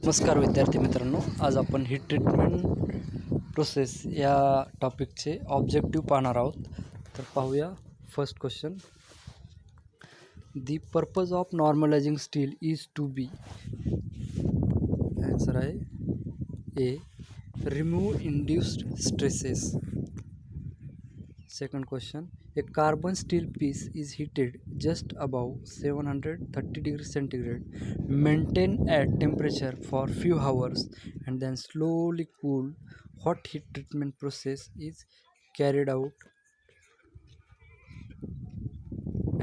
नमस्कार विद्यार्थी मित्रांनो, आज आपण हीट ट्रीटमेंट प्रोसेस या टॉपिकचे ऑब्जेक्टिव्ह पाहणार आहोत. तर पाहूया. First question, the purpose of normalising steel is to be. Answer आहे A, remove induced stresses. Second question, a carbon steel piece is heated just above 730 degrees centigrade, maintained at temperature for few hours and then slowly cooled. What heat treatment process is carried out?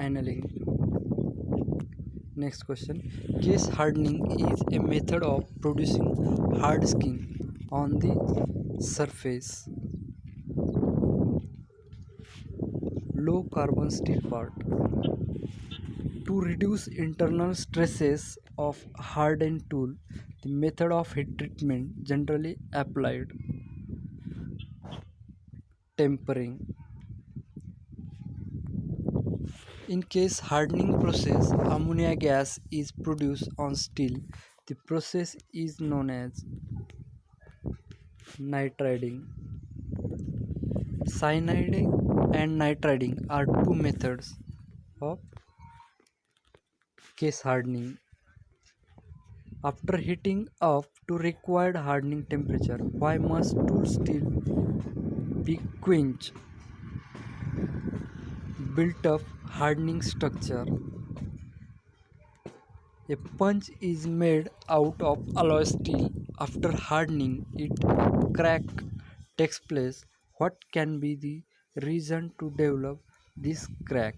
Annealing. Next question, case hardening is a method of producing hard skin on the surface. Low carbon steel part. To reduce internal stresses of hardened tool, the method of heat treatment generally applied. Tempering. In case hardening process, ammonia gas is produced on steel. The process is known as nitriding. Cyaniding and nitriding are two methods of case hardening. After heating up to required hardening temperature, why must tool steel be quenched? Built up hardening structure. A punch is made out of alloy steel. After hardening it, crack takes place. What can be the reason to develop this crack?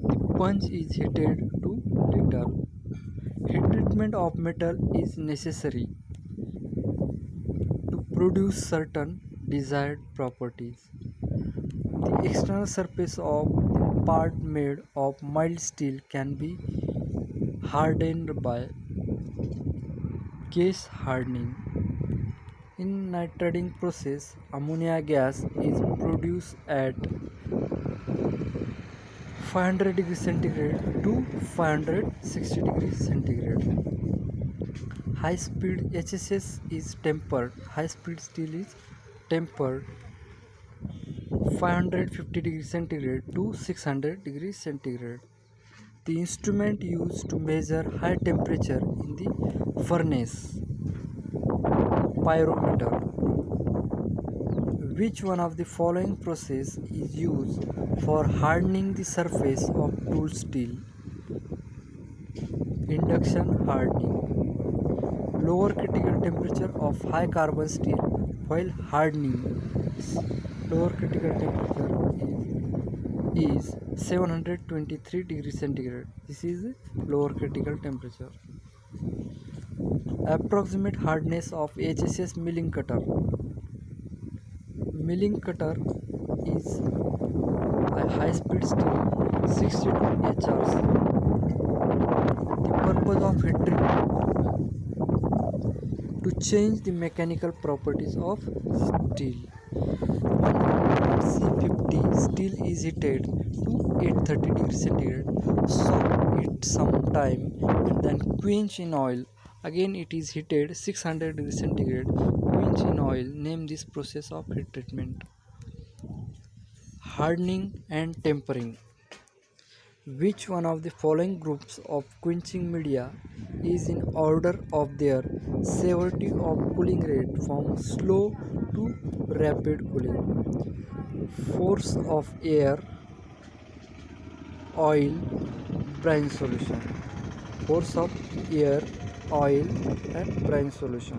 The punch is heated too little. Heat treatment of metal is necessary to produce certain desired properties. The external surface of the part made of mild steel can be hardened by case hardening. In nitriding process, ammonia gas is produced at 500 degrees centigrade to 560 degrees centigrade. High speed HSS is tempered. High speed steel is tempered 550 degrees centigrade to 600 degrees centigrade. The instrument used to measure high temperature in the furnace. Pyrometer. Which one of the following process is used for hardening the surface of tool steel? Induction hardening. Lower critical temperature of high carbon steel while hardening. Lower critical temperature is 723 degrees centigrade. This is lower critical temperature. Approximate hardness of HSS milling cutter. Milling cutter is a high speed steel 62 HRC. The purpose of heat treatment to change the mechanical properties of steel. C50 steel is heated to 830 degrees centigrade, soak it some time and then quench in oil. Again it is heated 600 degrees centigrade, quench in oil. Name this process of heat treatment. Hardening and tempering. Which one of the following groups of quenching media is in order of their severity of cooling rate from slow to rapid cooling? Force of air, oil, brine solution. Force of air, oil and brine solution.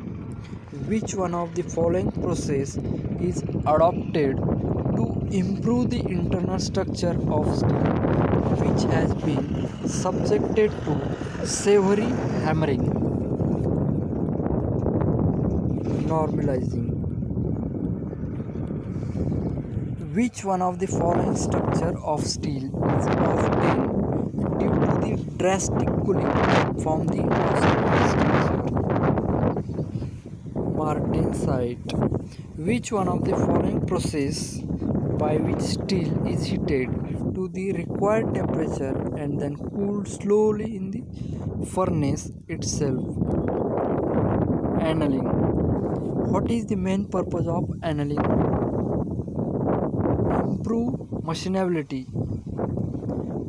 Which one of the following process is adopted to improve the internal structure of steel which has been subjected to severe hammering? Normalizing. Which one of the following structure of steel is obtained due to the drastic cooling from the outside structure? Martensite. Which one of the following process by which steel is heated to the required temperature and then cooled slowly in the furnace itself. Annealing. What is the main purpose of annealing? Improve machinability.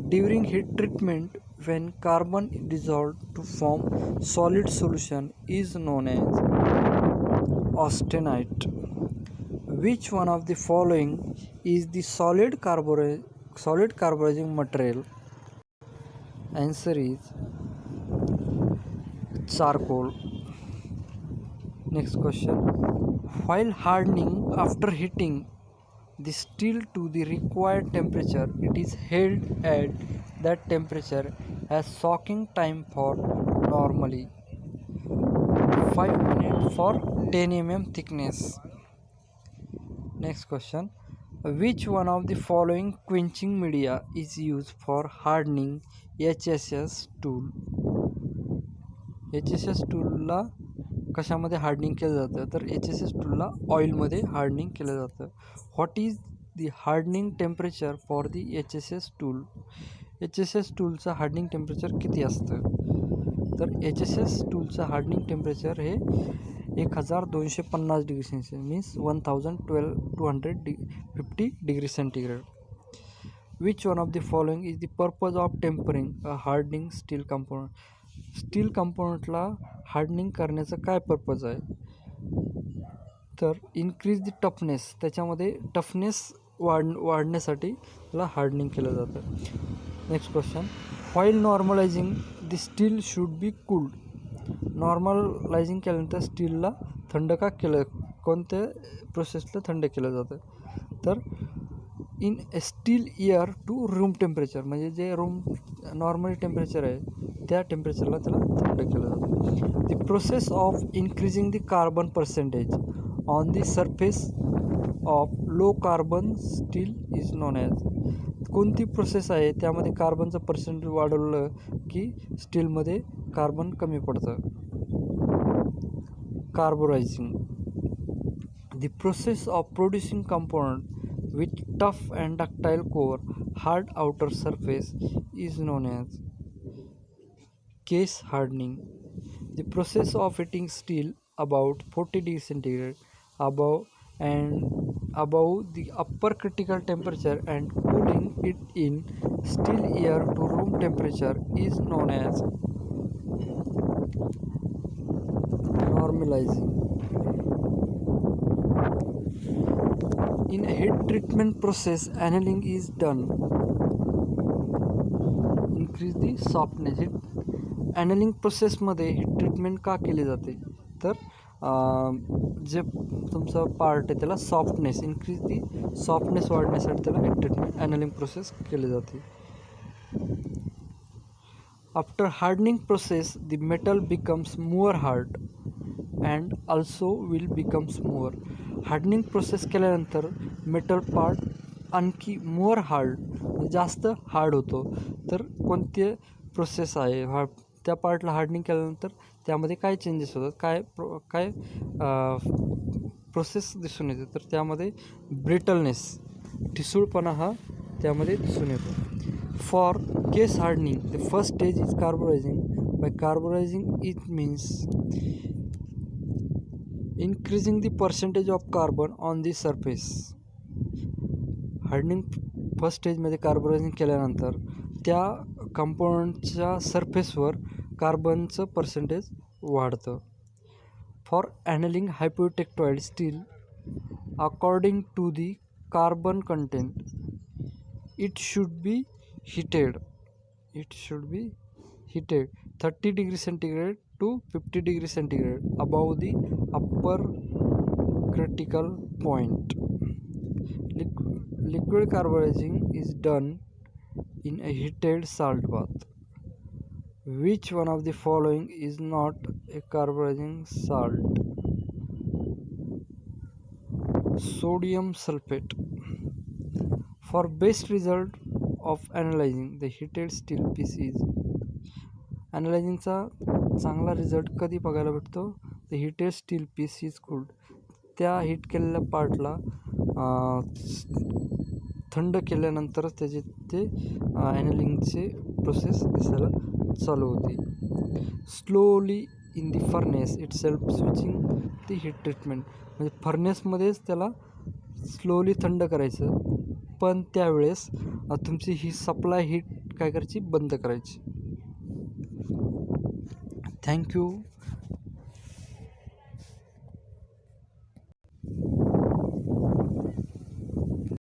During heat treatment, when carbon is dissolved to form solid solution is known as austenite. Which one of the following is the solid carburizing material? Answer is charcoal. Next question. While hardening after heating the steel to the required temperature, it is held at that temperature as soaking time for normally 5 minutes for 10 mm thickness. Next question. Which one of the following quenching media is used for hardening HSS tool? HSS टूलला कशामध्ये hardening केलं जातं? तर HSS टूलला ऑइलमध्ये hardening केलं जातं. What is the hardening temperature for the HSS tool? HSS टूलचं hardening temperature किती असतं? तर HSS टूलचं हार्डनिंग टेम्परेचर हे 1250 degree Celsius means 1250 degree centigrade. Which one of the following is the purpose of tempering a hardening steel component? Steel कंपोनंटला hardening करण्याचं काय purpose आहे? तर इन्क्रीज द टफनेस, त्याच्यामध्ये टफनेस वाढण्यासाठी त्याला हार्डनिंग केलं जातं. Next question. While normalising the steel should be cooled. Normalising केल्यानंतर स्टीलला थंड का केलं? कोणत्या प्रोसेसला थंड केलं जातं? तर in still air to room temperature, म्हणजे जे रूम नॉर्मल टेम्परेचर आहे त्या टेम्परेचरला त्याला थंड केलं जातं. The process of increasing the carbon percentage on the surface of low carbon steel is known as. कोणती प्रोसेस आहे त्यामध्ये कार्बनचं पर्सेंटेज वाढवलं की स्टीलमध्ये कार्बन कमी पडतं? Carburising. The process of producing component with tough and ductile core, hard outer surface is known as case hardening. The process of heating steel about 40 degrees centigrade above the upper critical temperature and cooling it in still air to room temperature is known as normalizing. In a heat treatment process, annealing is done. Increase the softness. Annealing प्रोसेसमध्ये heat treatment का केली जाते? तर जे तुमचा part आहे त्याला softness, increase दी softness वाढण्यासाठी त्याला हीट ट्रीटमेंट ॲनेलिंग प्रोसेस केली जाते. After hardening process the metal becomes more hard and also will becomes more. Hardening process केल्यानंतर मेटल पार्ट आणखी मोर हार्ड, जास्त हार्ड होतो. तर कोणते प्रोसेस आहे त्या पार्टला हार्डनिंग केल्यानंतर त्यामध्ये काय चेंजेस होतात, काय प्रोसेस दिसून येते? तर त्यामध्ये ब्रिटलनेस, ठिसूळपणा हा त्यामध्ये दिसून येतो. For case hardening the first stage is carburising. By carburising it means increasing the percentage of carbon on the surface. Hardening first स्टेजमध्ये कार्बोरायझिंग केल्यानंतर त्या कंपोनंटच्या सरफेसवर कार्बनचं पर्सेंटेज वाढतं. For annealing hypoeutectoid steel according to the carbon content it should be heated 30 degree centigrade to 50 degree centigrade above the upper critical point. Liquid carburizing is done in a heated salt bath. Which one of the following is not a carburizing salt? Sodium sulfate. For best result of analyzing the heated steel piece is. ॲनालायझिंगचा चांगला result कधी बघायला भेटतो? The heated steel piece is cooled. त्या heat केलेल्या पार्टला थंड केल्यानंतरच त्याचे ते ॲनालिंगचे प्रोसेस दिसायला चालू होते. Slowly in the furnace it self switching the heat treatment. म्हणजे फर्नेसमध्येच त्याला स्लोली थंड करायचं, पण त्यावेळेस तुमची ही सप्लाय हीट काय करायची, बंद करायची. थँक्यू.